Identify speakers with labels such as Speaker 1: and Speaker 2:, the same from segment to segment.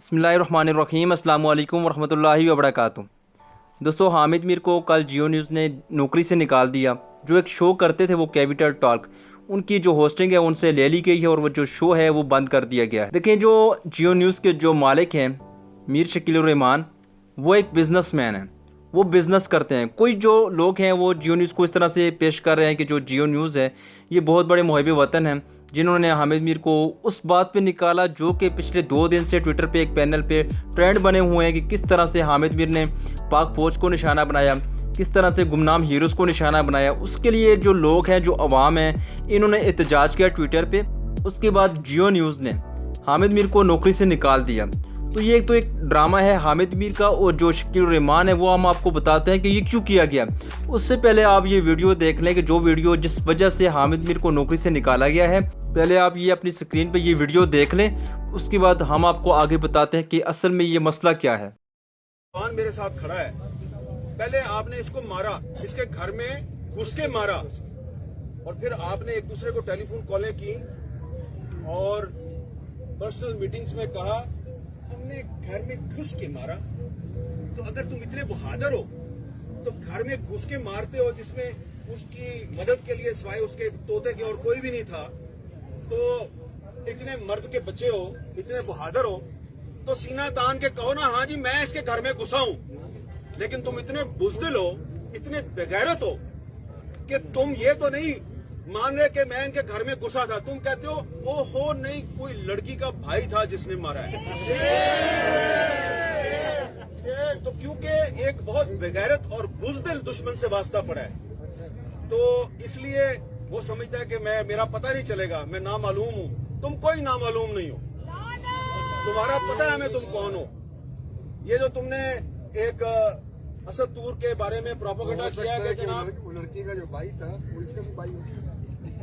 Speaker 1: बिस्मिल्लाहिर्रहमानिर्रहीम अस्सलाम वालेकुम वरहमतुल्लाहि वबरकातुहू। दोस्तों, हामिद मीर को कल जियो न्यूज़ ने नौकरी से निकाल दिया। जो एक शो करते थे वो कैपिटल टॉक, उनकी जो होस्टिंग है उनसे ले ली गई है और वो जो शो है वो बंद कर दिया गया है। देखें, जो जियो न्यूज़ के जो मालिक हैं मीर शकील उर रहमान, वो एक बिज़नेसमैन है, वो बिज़नेस करते हैं। कोई जो लोग हैं वो जियो न्यूज़ को इस तरह से पेश कर रहे हैं कि जो जियो न्यूज़ है ये बहुत बड़े मुहिब वतन हैं, जिन्होंने हामिद मीर को उस बात पे निकाला जो कि पिछले 2 दिन से ट्विटर पे एक पैनल पे ट्रेंड बने हुए हैं कि किस तरह से हामिद मीर ने पाक फ़ौज को निशाना बनाया, किस तरह से गुमनाम हीरोज़ को निशाना बनाया। उसके लिए जो लोग हैं, जो अवाम हैं, इन्होंने एहतजाज किया ट्विटर पे। उसके बाद जियो न्यूज़ ने हामिद मीर को नौकरी से निकाल दिया। तो ये एक ड्रामा है हामिद मीर का, और जो शकील उर रहमान है वो हम आपको बताते हैं कि ये क्यों किया गया। उससे पहले आप ये वीडियो देख लें कि जो वीडियो जिस वजह से हामिद मीर को नौकरी से निकाला गया है। पहले आप ये अपनी स्क्रीन पे ये वीडियो देख लें, उसके बाद हम आपको आगे बताते हैं कि असल में ये मसला क्या है।
Speaker 2: जवान मेरे साथ खड़ा है। पहले आपने इसको मारा, इसके घर में घुस के मारा, और फिर आपने एक दूसरे को टेलीफोन कॉलें की और पर्सनल मीटिंग्स में कहा हमने घर में घुस के मारा। तो अगर तुम इतने बहादुर हो तो घर में घुस के मारते हो, जिसमें उसकी मदद के लिए सिवाय उसके तोते के और कोई भी नहीं था, तो इतने मर्द के बच्चे हो, इतने बहादुर हो, तो सीना तान के कहो ना, हाँ जी मैं इसके घर में घुसा हूं। लेकिन तुम इतने बुज़दिल हो, इतने बेगैरत हो कि तुम ये तो नहीं मान रहे कि मैं इनके घर में घुसा था। तुम कहते हो ओहो नहीं, कोई लड़की का भाई था जिसने मारा है। तो क्योंकि एक बहुत बेगैरत और बुज़दिल दुश्मन से वास्ता पड़ा है, तो इसलिए वो समझता है कि मेरा पता नहीं चलेगा, मैं नामालूम हूं। तुम कोई नामालूम नहीं हो, तुम्हारा पता है हमें तुम कौन हो। ये जो तुमने एक असद तूर के बारे में प्रोपेगेंडा किया है कि जनाब
Speaker 3: लड़की का जो भाई था वो इसका भी भाई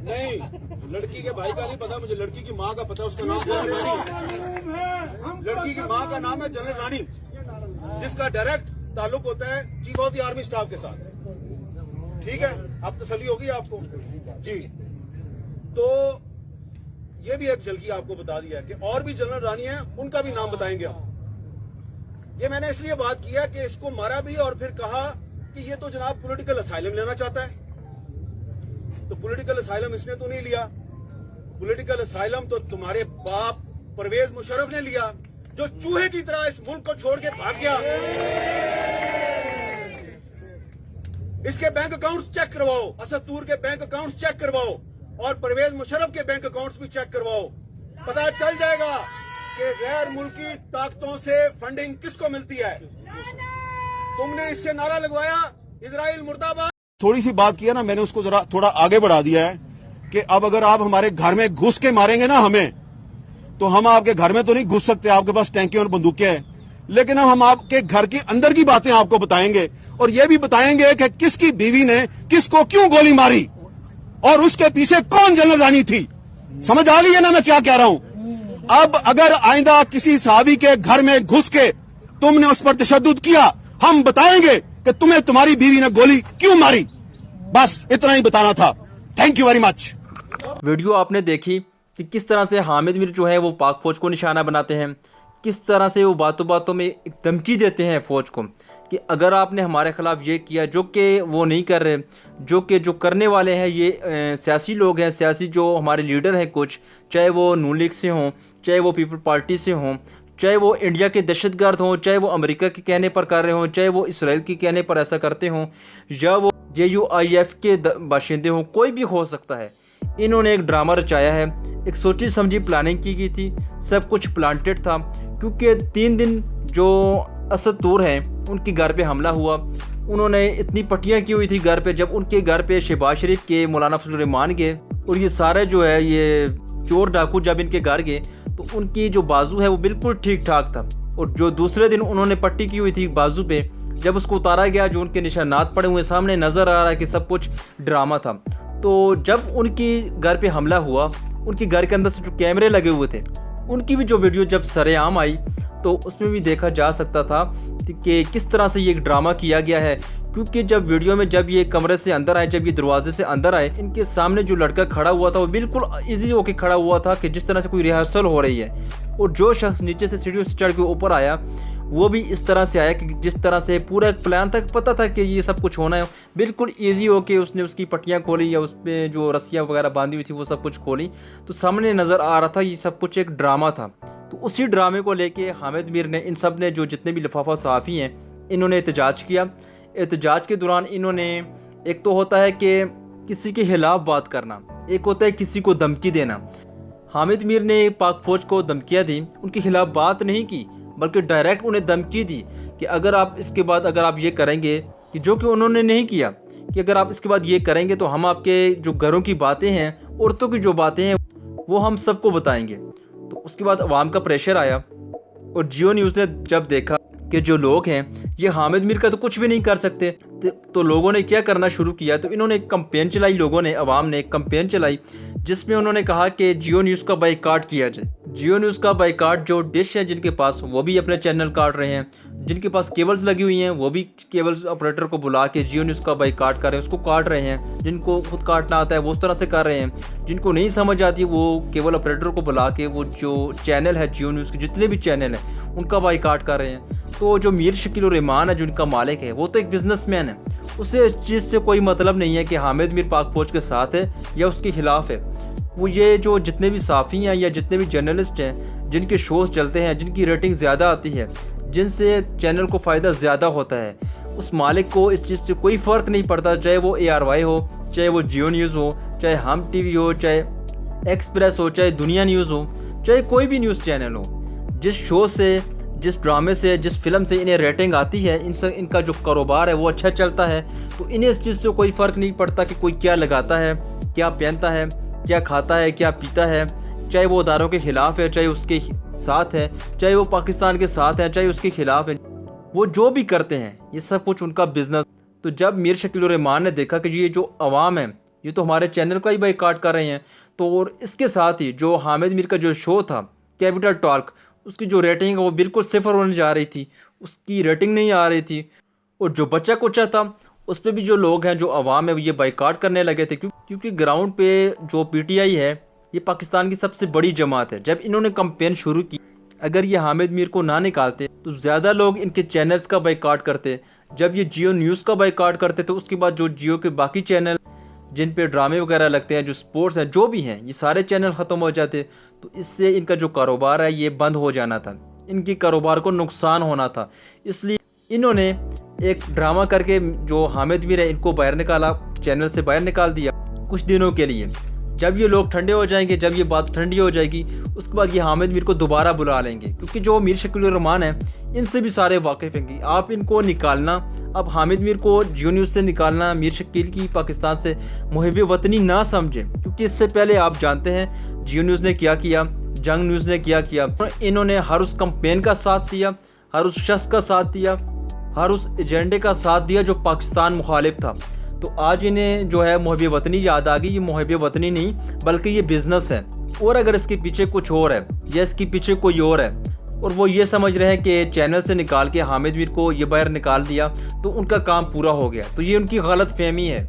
Speaker 2: नहीं, लड़की के भाई का नहीं पता मुझे, लड़की की माँ का पता है, उसका नाम जनरल रानी। लड़की की माँ का नाम है जनरल रानी, जिसका डायरेक्ट ताल्लुक होता है chief of the army staff के साथ। ठीक है, अब तसल्ली होगी आपको जी। तो ये भी एक झलकी आपको बता दिया कि और भी जनरल रानी है, उनका भी नाम बताएंगे हम। ये मैंने इसलिए बात किया कि इसको मारा भी और फिर कहा कि ये तो जनाब पॉलिटिकल असाइलम लेना चाहता है। तो पॉलिटिकल असाइलम इसने तो नहीं लिया, पॉलिटिकल असाइलम तो तुम्हारे बाप परवेज मुशर्रफ ने लिया, जो चूहे की तरह इस मुल्क को छोड़ के भाग गया। इसके बैंक अकाउंट्स चेक करवाओ, असद तूर के बैंक अकाउंट्स चेक करवाओ, और परवेज मुशर्रफ के बैंक अकाउंट्स भी चेक करवाओ। पता चल जाएगा कि गैर मुल्की ताकतों से फंडिंग किसको मिलती है। तुमने इससे नारा लगवाया इजराइल मुर्दाबाद।
Speaker 3: थोड़ी सी बात किया ना, मैंने उसको जरा थोड़ा आगे बढ़ा दिया है कि अब अगर आप हमारे घर में घुस के मारेंगे ना हमें, तो हम आपके घर में तो नहीं घुस सकते, आपके पास टैंकी और बंदूकें हैं, लेकिन हम आपके घर के अंदर की बातें आपको बताएंगे, और ये भी बताएंगे कि किसकी बीवी ने किसको क्यों गोली मारी और उसके पीछे कौन जनरल रानी थी। समझ आ गई है ना मैं क्या कह रहा हूं। अब अगर आइंदा किसी सहाबी के घर में घुस के तुमने उस पर तशद्दुद किया, हम बताएंगे कि तुम्हें तुम्हारी बीवी ने गोली क्यों मारी। बस इतना ही बताना था। Thank you very much.
Speaker 1: Video आपने देखी कि किस तरह से हामिद मीर जो है वो पाक फ़ौज को निशाना बनाते हैं, किस तरह से वो बातों बातों में एक धमकी देते हैं फ़ौज को कि अगर आपने हमारे ख़िलाफ़ ये किया, जो कि वो नहीं कर रहे, जो करने वाले हैं ये सियासी लोग हैं, सियासी जो हमारे लीडर हैं कुछ, चाहे वो नून लीग से हों, चाहे वो पीपल पार्टी से हों, चाहे वो इंडिया के दहशतगर्द हों, चाहे वो अमेरिका के कहने पर कर रहे हों, चाहे वो इसराइल के कहने पर ऐसा करते हों, या वो JUIF के बाशिंदे हों, कोई भी हो सकता है। इन्होंने एक ड्रामा रचाया है, एक सोची समझी प्लानिंग की गई थी, सब कुछ प्लांटेड था। क्योंकि 3 दिन जो असद तूर हैं उनके घर पे हमला हुआ, उन्होंने इतनी पट्टियाँ की हुई थी घर पे। जब उनके घर पे शहबाज शरीफ के, मौलाना फजल रहमान गए, और ये सारे जो है ये चोर डाकू जब इनके घर गए तो उनकी जो बाजू है वो बिल्कुल ठीक ठाक था, और जो दूसरे दिन उन्होंने पट्टी की हुई थी बाजू पे, जब उसको उतारा गया जो उनके निशानात पड़े हुए सामने नज़र आ रहा है कि सब कुछ ड्रामा था। तो जब उनकी घर पे हमला हुआ, उनके घर के अंदर से जो कैमरे लगे हुए थे उनकी भी जो वीडियो जब सरेआम आई, तो उसमें भी देखा जा सकता था कि किस तरह से ये एक ड्रामा किया गया है। क्योंकि जब वीडियो में जब ये कमरे से अंदर आए, जब ये दरवाजे से अंदर आए, इनके सामने जो लड़का खड़ा हुआ था वो बिल्कुल इजी होके खड़ा हुआ था कि जिस तरह से कोई रिहर्सल हो रही है। और जो शख्स नीचे से सीढ़ियों से चढ़ के ऊपर आया वो भी इस तरह से आया कि जिस तरह से पूरा एक प्लान था, पता था कि ये सब कुछ होना है। बिल्कुल ईजी होके उसने उसकी पट्टियाँ खोली या उस पर जो रस्सियाँ वगैरह बांधी हुई थी वो सब कुछ खोली, तो सामने नज़र आ रहा था ये सब कुछ एक ड्रामा था। तो उसी ड्रामे को लेके हामिद मीर ने, इन सब ने, जो जितने भी लिफाफा सहाफ़ी हैं, इन्होंने एहतजाज किया। एहतजाज के दौरान इन्होंने, एक तो होता है कि किसी के खिलाफ बात करना, एक होता है किसी को धमकी देना। हामिद मीर ने पाक फौज को धमकियाँ दी, उनके खिलाफ बात नहीं की बल्कि डायरेक्ट उन्हें धमकी दी कि अगर आप इसके बाद अगर आप ये करेंगे, कि जो कि उन्होंने नहीं किया, कि अगर आप इसके बाद ये करेंगे तो हम आपके जो घरों की बातें हैं, औरतों की जो बातें हैं, वो हम सबको बताएंगे। तो उसके बाद अवाम का प्रेशर आया और जियो न्यूज़ ने जब देखा कि जो लोग हैं ये हामिद मीर का तो कुछ भी नहीं कर सकते, तो लोगों ने क्या करना शुरू किया। तो इन्होंने एक कंपेन चलाई, लोगों ने, अवाम ने एक कंपेन चलाई जिसमें उन्होंने कहा कि जियो न्यूज़ का बाइकाट किया जाए। जियो न्यूज़ का बाइकाट, जो डिश है जिनके पास, वो भी अपने चैनल काट रहे हैं, जिनके पास केबल्स लगी हुई हैं वो भी केबल्स ऑपरेटर को बुला के जियो न्यूज़ का बाइकाट कर रहे हैं, उसको काट रहे हैं। जिनको खुद काटना आता है वो उस तरह से कर रहे हैं, जिनको नहीं समझ आती वो केबल ऑपरेटर को बुला के वो जो चैनल है जियो न्यूज़ के जितने भी चैनल हैं उनका बाइकाट कर रहे हैं। तो जो मीर शकील उर रहमान है, जो इनका मालिक है, वो तो एक बिजनेसमैन है, उसे इस चीज़ से कोई मतलब नहीं है कि हामिद मीर पाक फौज के साथ है या उसके खिलाफ है। वो ये जो जितने भी साफ़ी हैं या जितने भी जर्नलिस्ट हैं जिनके शोज़ चलते हैं, जिनकी रेटिंग ज़्यादा आती है, जिनसे चैनल को फ़ायदा ज़्यादा होता है, उस मालिक को इस चीज़ से कोई फ़र्क नहीं पड़ता, चाहे वो ARY हो, चाहे वो जियो न्यूज़ हो, चाहे हम TV हो, चाहे एक्सप्रेस हो, चाहे दुनिया न्यूज़ हो, चाहे कोई भी न्यूज़ चैनल हो। जिस शो से, जिस ड्रामे से, जिस फिल्म से इन्हें रेटिंग आती है, इनका जो कारोबार है वो अच्छा चलता है, तो इन्हें इस चीज़ से कोई फ़र्क नहीं पड़ता कि कोई क्या लगाता है, क्या पहनता है, क्या खाता है, क्या पीता है, चाहे वो अदारों के ख़िलाफ़ है, चाहे उसके साथ है, चाहे वो पाकिस्तान के साथ है, चाहे उसके ख़िलाफ़ है। वो जो भी करते हैं ये सब कुछ उनका बिज़नेस। तो जब मीर शकील उर रहमान ने देखा कि ये जो अवाम है ये तो हमारे चैनल का ही बाइकाट कर रहे हैं, तो और इसके साथ ही जो हामिद मीर का जो शो था कैपिटल टॉक, उसकी जो रेटिंग है वो बिल्कुल सिफर होने जा रही थी, उसकी रेटिंग नहीं आ रही थी। और जो बच्चा कुचा था उस पर भी जो लोग हैं, जो अवाम है, ये बाइकाट करने लगे थे, क्योंकि ग्राउंड पे जो PTI है ये पाकिस्तान की सबसे बड़ी जमात है। जब इन्होंने कंपेन शुरू की, अगर ये हामिद मीर को ना निकालते तो ज़्यादा लोग इनके चैनल्स का बाइकाट करते। जब ये जियो न्यूज़ का बाइकाट करते तो उसके बाद जो जियो के बाकी चैनल जिन पे ड्रामे वगैरह लगते हैं, जो स्पोर्ट्स हैं, जो भी हैं, ये सारे चैनल ख़त्म हो जाते। तो इससे इनका जो कारोबार है ये बंद हो जाना था, इनके कारोबार को नुकसान होना था। इसलिए इन्होंने एक ड्रामा करके जो हामिद मीर है इनको बाहर निकाला, चैनल से बाहर निकाल दिया कुछ दिनों के लिए। जब ये लोग ठंडे हो जाएंगे, जब ये बात ठंडी हो जाएगी, उसके बाद ये हामिद मीर को दोबारा बुला लेंगे, क्योंकि जो मीर शकील उर रहमान है इनसे भी सारे वाकिफ़ हैं। आप इनको निकालना, अब हामिद मीर को जियो न्यूज़ से निकालना, मीर शकील की पाकिस्तान से मुहिब वतनी ना समझें, क्योंकि इससे पहले आप जानते हैं जियो न्यूज़ ने क्या किया, जंग न्यूज़ ने क्या किया। इन्होंने हर उस कंपेन का साथ दिया, हर उस शख्स का साथ दिया, हर उस एजेंडे का साथ दिया जो पाकिस्तान मुखालिफ था। तो आज इन्हें जो है मुहिब वतनी याद आ गई। ये मुहिब वतनी नहीं बल्कि ये बिज़नेस है, और अगर इसके पीछे कुछ और है या इसके पीछे कोई और है और वो ये समझ रहे हैं कि चैनल से निकाल के हामिद मीर को ये बाहर निकाल दिया तो उनका काम पूरा हो गया, तो ये उनकी गलत फहमी है।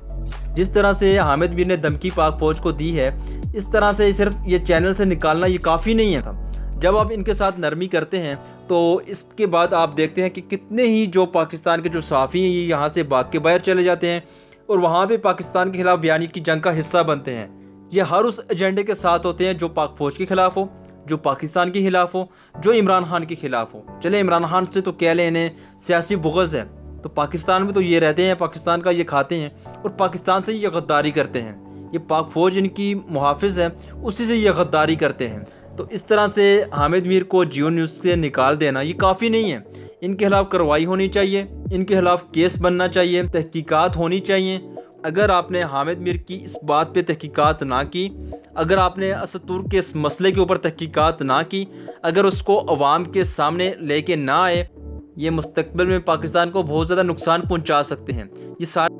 Speaker 1: जिस तरह से हामिद मीर ने धमकी पाक फौज को दी है, इस तरह से सिर्फ ये चैनल से निकालना ये काफ़ी नहीं है था। जब आप इनके साथ नरमी करते हैं तो इसके बाद आप देखते हैं कि कितने ही जो पाकिस्तान के जो सहाफ़ी हैं ये यहाँ से भाग के बाहर चले जाते हैं और वहाँ पे पाकिस्तान के खिलाफ बयानी की जंग का हिस्सा बनते हैं। ये हर उस एजेंडे के साथ होते हैं जो पाक फौज के खिलाफ हो, जो पाकिस्तान के खिलाफ हो, जो इमरान खान के खिलाफ हो। चले इमरान खान से तो कह लें इन्हें सियासी बुग़्ज़ है, तो पाकिस्तान में तो ये रहते हैं, पाकिस्तान का ये खाते हैं और पाकिस्तान से ये गद्दारी करते हैं। ये पाक फौज इनकी मुहाफ़िज़ है, उसी से ये गद्दारी करते हैं। तो इस तरह से हामिद मीर को जियो न्यूज़ से निकाल देना ये काफ़ी नहीं है। इनके खिलाफ कार्रवाई होनी चाहिए, इनके खिलाफ केस बनना चाहिए, तहकीकात होनी चाहिए। अगर आपने हामिद मीर की इस बात पे तहकीकात ना की, अगर आपने असद तुर्क के इस मसले के ऊपर तहकीकात ना की, अगर उसको अवाम के सामने लेके ना आए, ये मुस्तकबिल में पाकिस्तान को बहुत ज़्यादा नुकसान पहुंचा सकते हैं। ये सारे